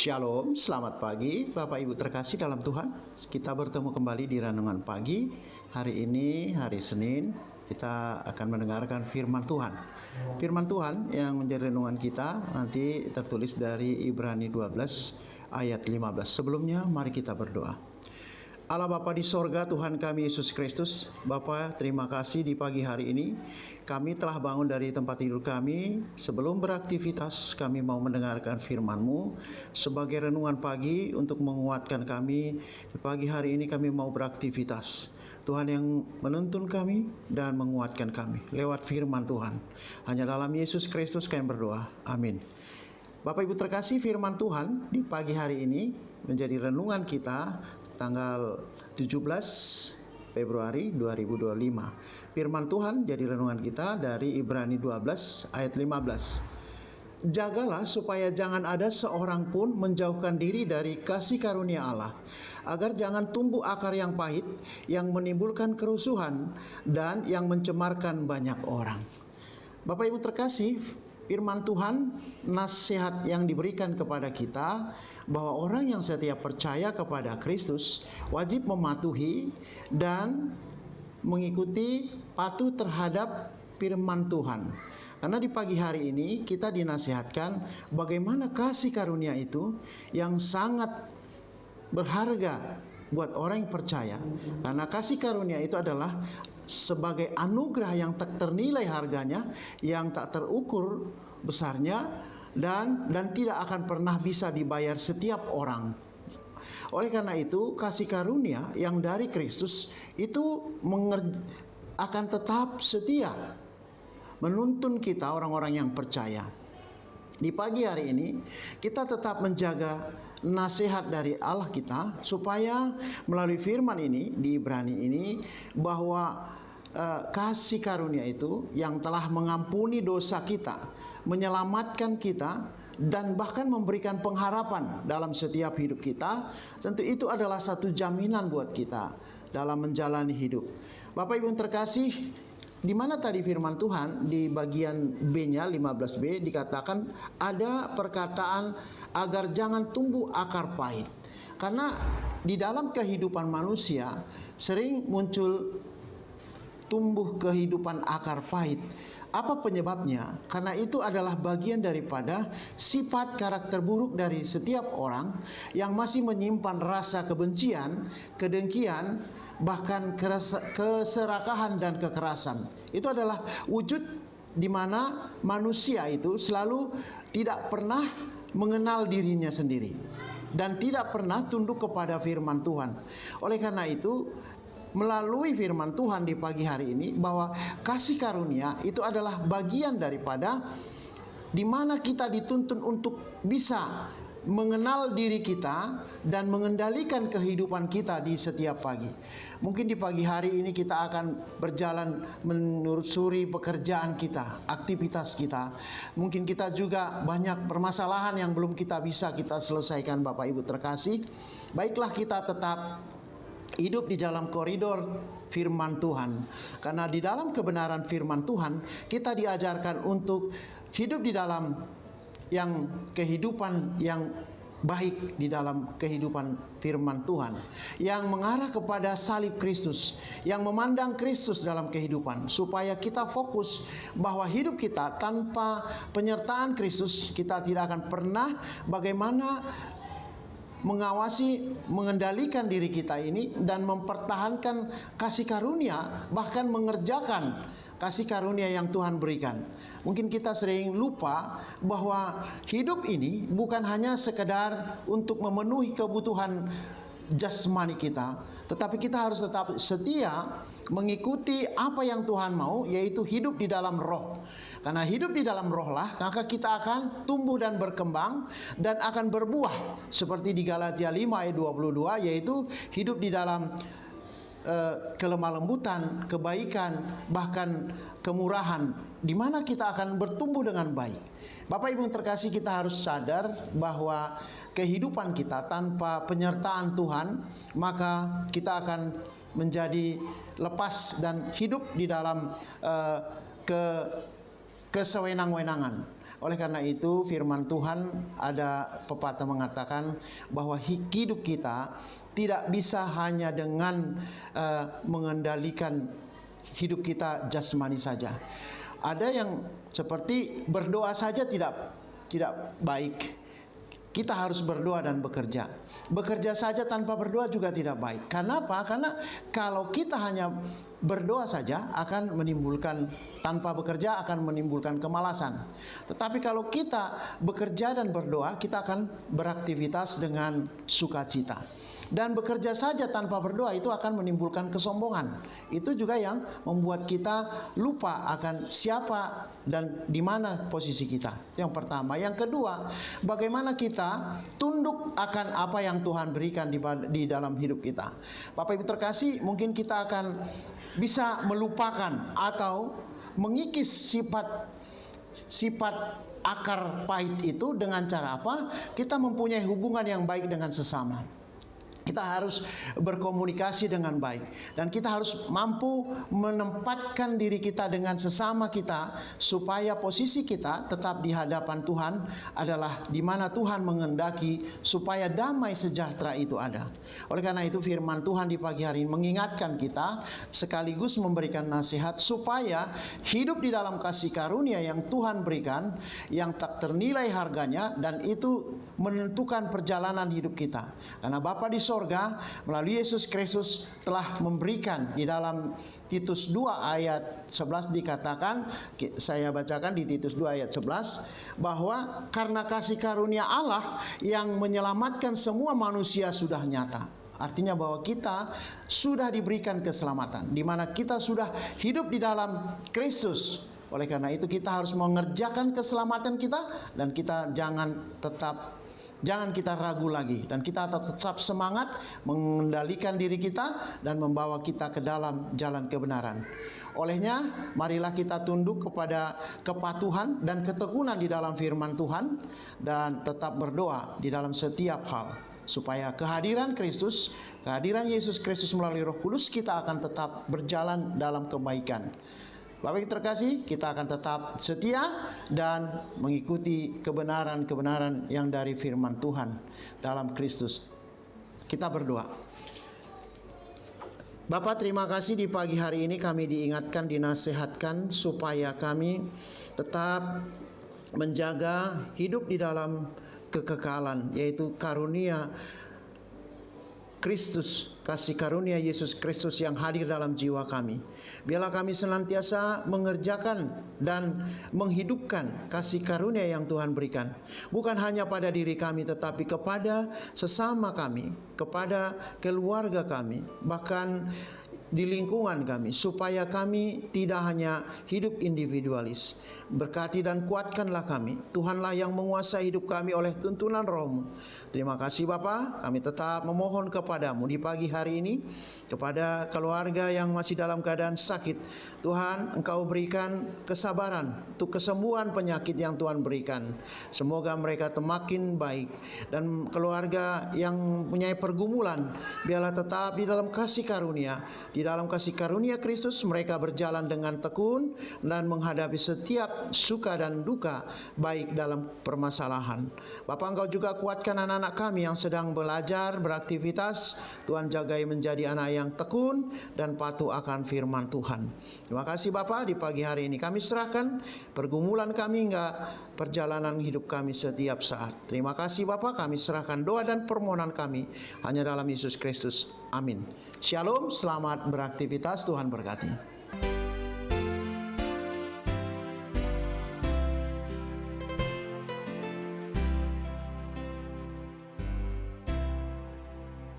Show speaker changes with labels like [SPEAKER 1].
[SPEAKER 1] Shalom, selamat pagi Bapak Ibu terkasih dalam Tuhan. Kita bertemu kembali di Renungan Pagi. Hari ini, hari Senin, kita akan mendengarkan firman Tuhan. Firman Tuhan yang menjadi renungan kita nanti tertulis dari Ibrani 12 ayat 15. Sebelumnya mari kita berdoa. Allah Bapa di sorga, Tuhan kami Yesus Kristus, Bapa terima kasih di pagi hari ini kami telah bangun dari tempat tidur kami. Sebelum beraktivitas kami mau mendengarkan firman-Mu sebagai renungan pagi untuk menguatkan kami. Di pagi hari ini kami mau beraktivitas, Tuhan yang menuntun kami dan menguatkan kami lewat firman Tuhan. Hanya dalam Yesus Kristus kami berdoa, amin. Bapak Ibu terkasih, firman Tuhan di pagi hari ini menjadi renungan kita tanggal 17 Februari 2025. Firman Tuhan jadi renungan kita dari Ibrani 12 ayat 15. Jagalah supaya jangan ada seorang pun menjauhkan diri dari kasih karunia Allah, agar jangan tumbuh akar yang pahit, yang menimbulkan kerusuhan dan yang mencemarkan banyak orang. Bapak Ibu terkasih, firman Tuhan, nasihat yang diberikan kepada kita bahwa orang yang setia percaya kepada Kristus wajib mematuhi dan mengikuti patuh terhadap firman Tuhan. Karena di pagi hari ini kita dinasihatkan bagaimana kasih karunia itu yang sangat berharga buat orang yang percaya. Karena kasih karunia itu adalah sebagai anugerah yang tak ternilai harganya, yang tak terukur besarnya, dan tidak akan pernah bisa dibayar setiap orang. Oleh karena itu, kasih karunia yang dari Kristus itu akan tetap setia menuntun kita orang-orang yang percaya. Di pagi hari ini kita tetap menjaga nasihat dari Allah kita, supaya melalui firman ini di Ibrani ini bahwa kasih karunia itu yang telah mengampuni dosa kita, menyelamatkan kita, dan bahkan memberikan pengharapan dalam setiap hidup kita. Tentu itu adalah satu jaminan buat kita dalam menjalani hidup. Bapak Ibu yang terkasih, di mana tadi firman Tuhan di bagian B-nya 15B dikatakan ada perkataan agar jangan tumbuh akar pahit. Karena di dalam kehidupan manusia sering muncul tumbuh kehidupan akar pahit. Apa penyebabnya? Karena itu adalah bagian daripada sifat karakter buruk dari setiap orang yang masih menyimpan rasa kebencian, kedengkian, bahkan keserakahan dan kekerasan. Itu adalah wujud di mana manusia itu selalu tidak pernah mengenal dirinya sendiri dan tidak pernah tunduk kepada firman Tuhan. Oleh karena itu, melalui firman Tuhan di pagi hari ini bahwa kasih karunia itu adalah bagian daripada di mana kita dituntun untuk bisa mengenal diri kita dan mengendalikan kehidupan kita di setiap pagi. Mungkin di pagi hari ini kita akan berjalan menelusuri pekerjaan kita, aktivitas kita. Mungkin kita juga banyak permasalahan yang belum kita selesaikan, Bapak Ibu terkasih. Baiklah, kita tetap hidup di dalam koridor firman Tuhan. Karena di dalam kebenaran firman Tuhan kita diajarkan untuk hidup di dalam yang kehidupan yang baik, di dalam kehidupan firman Tuhan yang mengarah kepada salib Kristus, yang memandang Kristus dalam kehidupan, supaya kita fokus bahwa hidup kita tanpa penyertaan Kristus kita tidak akan pernah bagaimana mengawasi, mengendalikan diri kita ini dan mempertahankan kasih karunia, bahkan mengerjakan kasih karunia yang Tuhan berikan. Mungkin kita sering lupa bahwa hidup ini bukan hanya sekedar untuk memenuhi kebutuhan jasmani kita, tetapi kita harus tetap setia mengikuti apa yang Tuhan mau, yaitu hidup di dalam roh. Karena hidup di dalam roh lah, maka kita akan tumbuh dan berkembang dan akan berbuah. Seperti di Galatia 5 ayat 22, yaitu hidup di dalam kelemah lembutan, kebaikan, bahkan kemurahan, di mana kita akan bertumbuh dengan baik. Bapak Ibu yang terkasih, kita harus sadar bahwa kehidupan kita tanpa penyertaan Tuhan, maka kita akan menjadi lepas dan hidup di dalam kesewenang-wenangan. Oleh karena itu firman Tuhan, ada pepatah mengatakan bahwa hidup kita tidak bisa hanya dengan mengendalikan hidup kita jasmani saja. Ada yang seperti berdoa saja tidak baik. Kita harus berdoa dan bekerja. Bekerja saja tanpa berdoa juga tidak baik. Kenapa? Karena kalau kita hanya berdoa saja akan menimbulkan, tanpa bekerja akan menimbulkan kemalasan. Tetapi kalau kita bekerja dan berdoa, kita akan beraktivitas dengan sukacita. Dan bekerja saja tanpa berdoa itu akan menimbulkan kesombongan. Itu juga yang membuat kita lupa akan siapa dan di mana posisi kita. Yang pertama. Yang kedua, bagaimana kita tunduk akan apa yang Tuhan berikan di dalam hidup kita. Bapak Ibu terkasih, mungkin kita akan bisa melupakan atau mengikis sifat akar pahit itu dengan cara apa? Kita mempunyai hubungan yang baik dengan sesama. Kita harus berkomunikasi dengan baik. Dan kita harus mampu menempatkan diri kita dengan sesama kita, supaya posisi kita tetap di hadapan Tuhan adalah di mana Tuhan menghendaki supaya damai sejahtera itu ada. Oleh karena itu firman Tuhan di pagi hari ini mengingatkan kita, sekaligus memberikan nasihat supaya hidup di dalam kasih karunia yang Tuhan berikan, yang tak ternilai harganya, dan itu menentukan perjalanan hidup kita. Karena Bapa di sorga melalui Yesus Kristus telah memberikan, di dalam Titus 2 ayat 11 dikatakan, saya bacakan di Titus 2 ayat 11, bahwa karena kasih karunia Allah yang menyelamatkan semua manusia sudah nyata. Artinya bahwa kita sudah diberikan keselamatan, di mana kita sudah hidup di dalam Kristus. Oleh karena itu kita harus mengerjakan keselamatan kita, dan kita jangan kita ragu lagi, dan kita tetap semangat mengendalikan diri kita dan membawa kita ke dalam jalan kebenaran. Olehnya, marilah kita tunduk kepada kepatuhan dan ketekunan di dalam firman Tuhan, dan tetap berdoa di dalam setiap hal, supaya kehadiran Yesus Kristus melalui Roh Kudus, kita akan tetap berjalan dalam kebaikan. Bapak Ibu terkasih, kita akan tetap setia dan mengikuti kebenaran-kebenaran yang dari firman Tuhan dalam Kristus. Kita berdoa. Bapak, terima kasih di pagi hari ini kami diingatkan, dinasihatkan supaya kami tetap menjaga hidup di dalam kekekalan, yaitu karunia Kristus, kasih karunia Yesus Kristus yang hadir dalam jiwa kami. Biarlah kami senantiasa mengerjakan dan menghidupkan kasih karunia yang Tuhan berikan, bukan hanya pada diri kami, tetapi kepada sesama kami, kepada keluarga kami, bahkan di lingkungan kami, supaya kami tidak hanya hidup individualis. Berkati dan kuatkanlah kami. Tuhanlah yang menguasai hidup kami oleh tuntunan Roh-Mu. Terima kasih Bapa, kami tetap memohon kepadamu di pagi hari ini, kepada keluarga yang masih dalam keadaan sakit. Tuhan, Engkau berikan kesabaran untuk kesembuhan penyakit yang Tuhan berikan. Semoga mereka semakin baik. Dan keluarga yang mempunyai pergumulan, biarlah tetap di dalam kasih karunia. Di dalam kasih karunia Kristus mereka berjalan dengan tekun dan menghadapi setiap suka dan duka, baik dalam permasalahan. Bapa, Engkau juga kuatkan anak-anak kami yang sedang belajar, beraktivitas. Tuhan jagai menjadi anak yang tekun dan patuh akan firman Tuhan. Terima kasih Bapa, di pagi hari ini kami serahkan pergumulan kami hingga perjalanan hidup kami setiap saat. Terima kasih Bapa, kami serahkan doa dan permohonan kami hanya dalam Yesus Kristus. Amin. Shalom, selamat beraktivitas, Tuhan berkati.